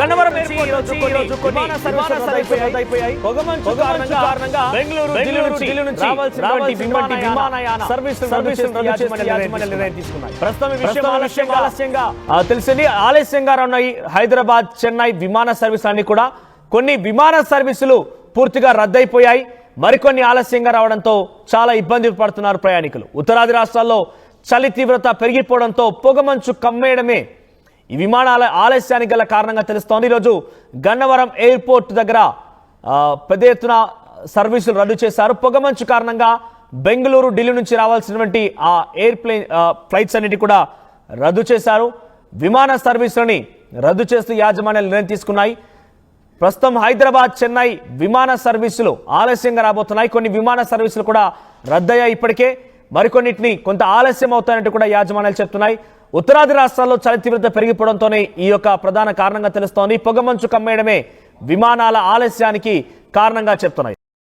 Gannavaram airport నుంచి విమాన సర్వీసులు రద్దయిపోయాయి. పొగమంచు కారణంగా బెంగళూరు ఢిల్లీ నుంచి రావాల్సినటువంటి విమానయాన సర్వీసులు నిర్ణయం తీసుకున్నాయి. ప్రస్తుతం ఈ విషయం ఆలస్యంగా తెలిసింది. ఆలస్యంగా ఉన్నాయి హైదరాబాద్ చెన్నై విమాన సర్వీసులు అన్ని కూడా. కొన్ని విమాన సర్వీసులు పూర్తిగా రద్దయిపోయాయి. మరికొన్ని ఆలస్యంగా రావడంతో చాలా ఇబ్బంది పడుతున్నారు ప్రయాణికులు. ఉత్తరాది రాష్ట్రాల్లో చలి తీవ్రత పెరిగిపోవడంతో పొగమంచు కమ్మేయడమే ఈ విమానాల ఆలస్యానికి గల కారణంగా తెలుస్తోంది. ఈరోజు గన్నవరం ఎయిర్పోర్ట్ దగ్గర పెద్ద ఎత్తున సర్వీసులు రద్దు చేశారు. పొగమంచు కారణంగా బెంగళూరు ఢిల్లీ నుంచి రావాల్సినటువంటి ఆ ఫ్లైట్స్ అన్నిటి కూడా రద్దు చేశారు. విమాన సర్వీసులని రద్దు చేస్తూ యాజమాన్యాలు నిర్ణయం తీసుకున్నాయి. ప్రస్తుతం హైదరాబాద్ చెన్నై విమాన సర్వీసులు ఆలస్యంగా రాబోతున్నాయి. కొన్ని విమాన సర్వీసులు కూడా రద్దయ్యాయి ఇప్పటికే. మరికొన్నిటిని కొంత ఆలస్యం అవుతాయంటూ కూడా యాజమాన్యాలు చెప్తున్నాయి. ఉత్తరాది రాష్ట్రాల్లో చలి తీవ్రత పెరిగిపోవడంతోనే ఈ యొక్క ప్రధాన కారణంగా తెలుస్తోంది. పొగమంచు కమ్మేయడమే విమానాల ఆలస్యానికి కారణంగా చెప్తున్నాయి.